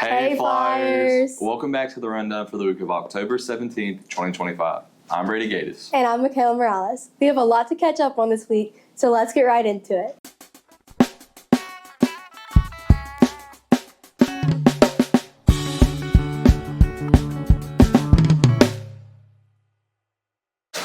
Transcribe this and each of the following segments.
Hey Flyers! Welcome back to the rundown for the week of October 17th, 2025. I'm Brady Gaydos. And I'm Mikayla Morales. We have a lot to catch up on this week, so let's get right into it.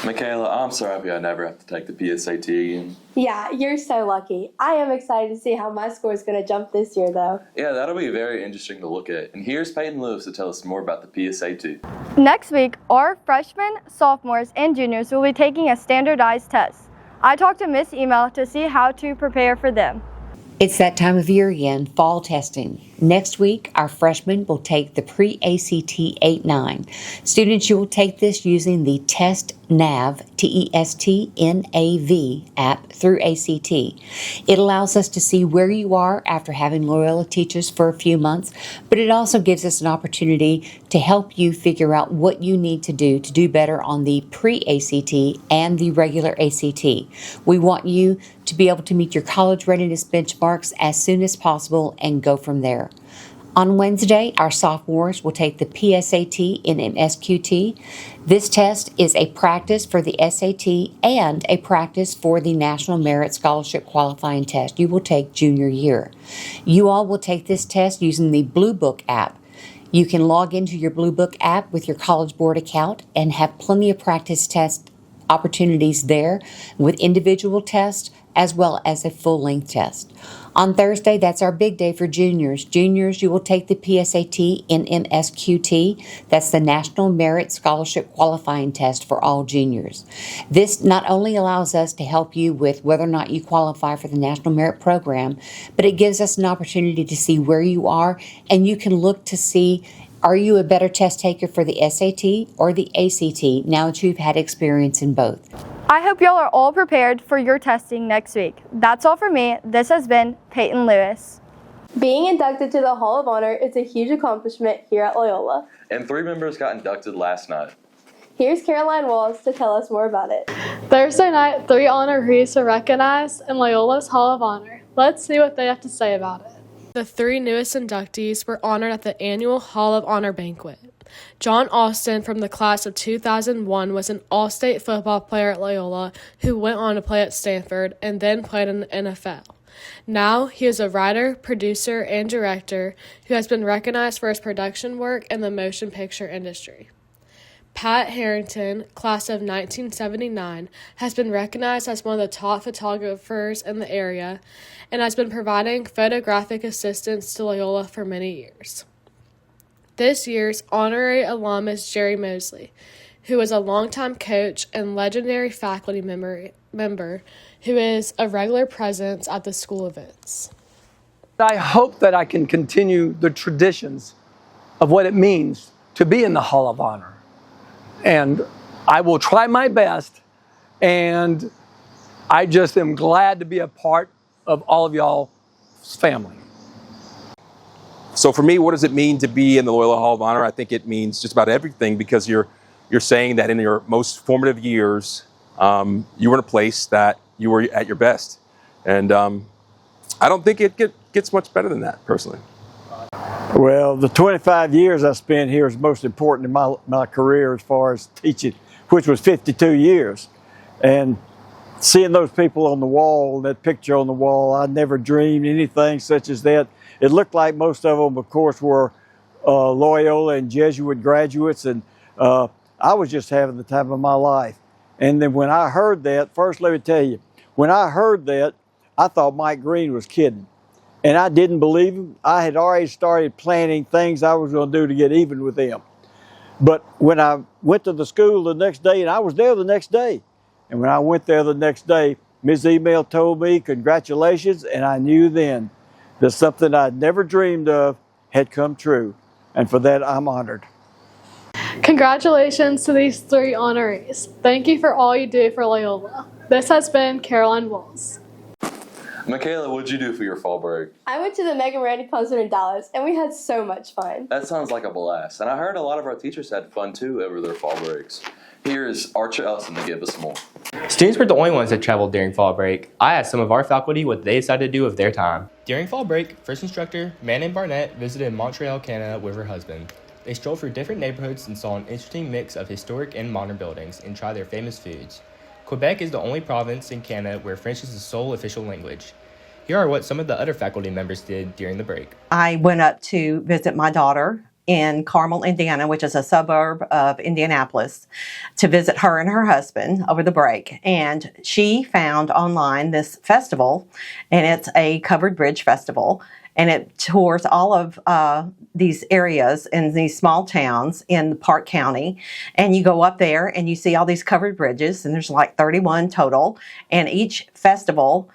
Mikayla, I'm so happy I never have to take the PSAT again. Yeah, you're so lucky. I am excited to see how my score is going to jump this year, though. Yeah, that'll be very interesting to look at. And here's Peyton Lewis to tell us more about the PSAT. Next week, our freshmen, sophomores, and juniors will be taking a standardized test. I talked to Miss Email to see how to prepare for them. It's that time of year again, fall testing. Next week, our freshmen will take the pre-ACT 8-9. Students, you will take this using the Test Nav, TESTNAV app through ACT. It allows us to see where you are after having Loyola teach us for a few months, but it also gives us an opportunity to help you figure out what you need to do better on the pre-ACT and the regular ACT. We want you to be able to meet your college readiness benchmarks as soon as possible and go from there. On Wednesday, our sophomores will take the PSAT and MSQT. This test is a practice for the SAT and a practice for the National Merit Scholarship Qualifying Test you will take junior year. You all will take this test using the Blue Book app. You can log into your Blue Book app with your College Board account and have plenty of practice test opportunities there with individual tests as well as a full-length test. On Thursday, that's our big day for juniors. Juniors, you will take the PSAT and MSQT. That's the National Merit Scholarship Qualifying Test for all juniors. This not only allows us to help you with whether or not you qualify for the National Merit Program, but it gives us an opportunity to see where you are, and you can look to see, are you a better test taker for the SAT or the ACT now that you've had experience in both? I hope y'all are all prepared for your testing next week. That's all for me. This has been Peyton Lewis. Being inducted to the Hall of Honor is a huge accomplishment here at Loyola. And 3 members got inducted last night. Here's Caroline Walls to tell us more about it. Thursday night, 3 honorees were recognized in Loyola's Hall of Honor. Let's see what they have to say about it. The 3 newest inductees were honored at the annual Hall of Honor banquet. John Austin from the class of 2001 was an all-state football player at Loyola who went on to play at Stanford and then played in the NFL. Now he is a writer, producer, and director who has been recognized for his production work in the motion picture industry. Pat Harrington, class of 1979, has been recognized as one of the top photographers in the area and has been providing photographic assistance to Loyola for many years. This year's honorary alum is Jerry Mosley, who is a longtime coach and legendary faculty member who is a regular presence at the school events. I hope that I can continue the traditions of what it means to be in the Hall of Honor. And I will try my best, and I just am glad to be a part of all of y'all's family. So for me, what does it mean to be in the Loyola Hall of Honor? I think it means just about everything, because you're saying that in your most formative years, you were in a place that you were at your best. And I don't think it gets much better than that, personally. Well, the 25 years I spent here is most important in my career as far as teaching, which was 52 years. And seeing those people on the wall, that picture on the wall, I never dreamed anything such as that. It looked like most of them, of course, were Loyola and Jesuit graduates, and I was just having the time of my life. And then when I heard that, first let me tell you, when I heard that, I thought Mike Green was kidding. And I didn't believe him. I had already started planning things I was going to do to get even with them. But when I went to the school the next day, and I was there the next day, and when I went there the next day, Ms. Email told me, congratulations, and I knew then that something I'd never dreamed of had come true. And for that, I'm honored. Congratulations to these 3 honorees. Thank you for all you do for Loyola. This has been Caroline Walls. Mikayla, what'd you do for your fall break? I went to the Megan Randy concert in Dallas, and we had so much fun. That sounds like a blast. And I heard a lot of our teachers had fun too over their fall breaks. Here is Archer Ellison to give us more. Students were the only ones that traveled during fall break. I asked some of our faculty what they decided to do with their time. During fall break, first instructor Manon Barnett visited Montreal, Canada with her husband. They strolled through different neighborhoods and saw an interesting mix of historic and modern buildings and tried their famous foods. Quebec is the only province in Canada where French is the sole official language. Here are what some of the other faculty members did during the break. I went up to visit my daughter in Carmel, Indiana, which is a suburb of Indianapolis, to visit her and her husband over the break. And she found online this festival, and it's a covered bridge festival. And it tours all of these areas in these small towns in Park County. And you go up there and you see all these covered bridges, and there's like 31 total. And each festival,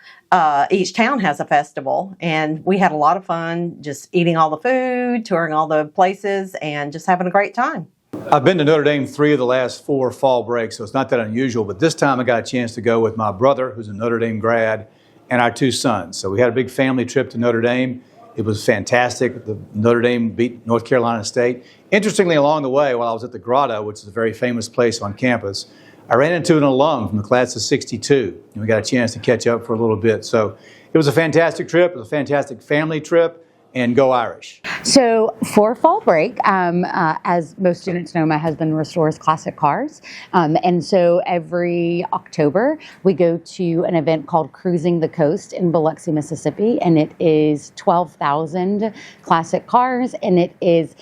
each town has a festival. And we had a lot of fun just eating all the food, touring all the places, and just having a great time. I've been to Notre Dame 3 of the last 4 fall breaks, so it's not that unusual. But this time I got a chance to go with my brother, who's a Notre Dame grad, and our 2 sons. So we had a big family trip to Notre Dame. It was fantastic. The Notre Dame beat North Carolina State. Interestingly, along the way, while I was at the Grotto, which is a very famous place on campus, I ran into an alum from the class of '62, and we got a chance to catch up for a little bit. So it was a fantastic trip. It was a fantastic family trip. And go Irish. So for fall break, as most students know, my husband restores classic cars. And so every October, we go to an event called Cruising the Coast in Biloxi, Mississippi. And it is 12,000 classic cars. And it is,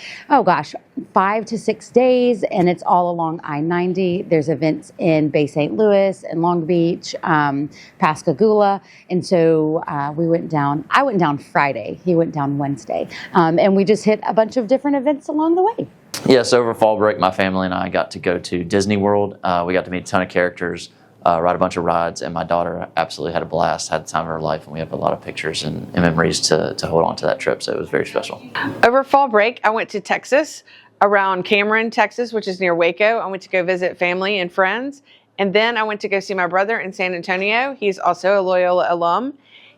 5 to 6 days. And it's all along I-90. There's events in Bay St. Louis and Long Beach, Pascagoula. And so I went down Friday. He went down Wednesday. And we just hit a bunch of different events along the way. Yes, over fall break, my family and I got to go to Disney World. We got to meet a ton of characters, ride a bunch of rides, and my daughter absolutely had a blast, had the time of her life, and we have a lot of pictures and memories to hold on to that trip, so it was very special. Over fall break, I went to Texas, around Cameron, Texas, which is near Waco. I went to go visit family and friends, and then I went to go see my brother in San Antonio. He's also a Loyola alum.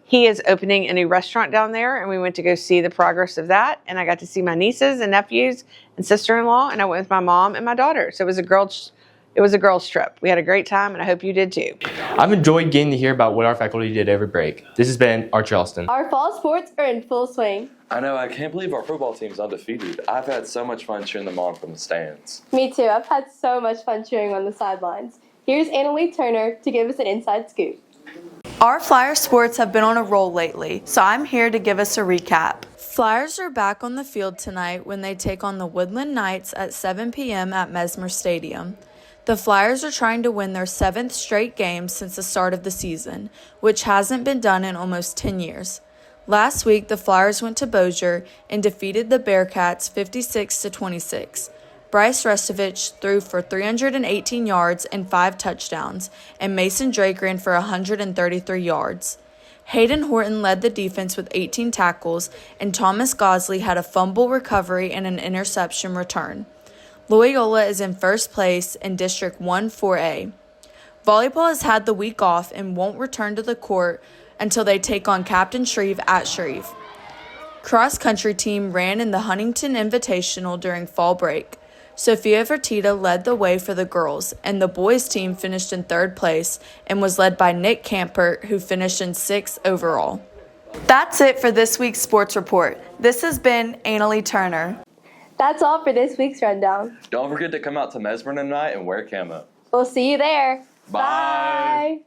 He is opening a new restaurant down there, and we went to go see the progress of that. And I got to see my nieces and nephews and sister-in-law, and I went with my mom and my daughter. So it was a girls' trip. We had a great time, and I hope you did too. I've enjoyed getting to hear about what our faculty did every break. This has been Archer Elston. Our fall sports are in full swing. I know, I can't believe our football team's undefeated. I've had so much fun cheering them on from the stands. Me too. I've had so much fun cheering on the sidelines. Here's Annalie Turner to give us an inside scoop. Our Flyer sports have been on a roll lately, so I'm here to give us a recap. Flyers are back on the field tonight when they take on the Woodland Knights at 7 p.m. at Mesmer Stadium. The Flyers are trying to win their 7th straight game since the start of the season, which hasn't been done in almost 10 years. Last week, the Flyers went to Bossier and defeated the Bearcats 56-26. Bryce Restovich threw for 318 yards and 5 touchdowns, and Mason Drake ran for 133 yards. Hayden Horton led the defense with 18 tackles, and Thomas Gosley had a fumble recovery and an interception return. Loyola is in first place in District 1-4A. Volleyball has had the week off and won't return to the court until they take on Captain Shreve at Shreve. Cross-country team ran in the Huntington Invitational during fall break. Sophia Fertitta led the way for the girls, and the boys' team finished in 3rd place and was led by Nick Campert, who finished in 6th overall. That's it for this week's sports report. This has been Annalie Turner. That's all for this week's rundown. Don't forget to come out to Mesmer tonight and wear camo. We'll see you there. Bye. Bye.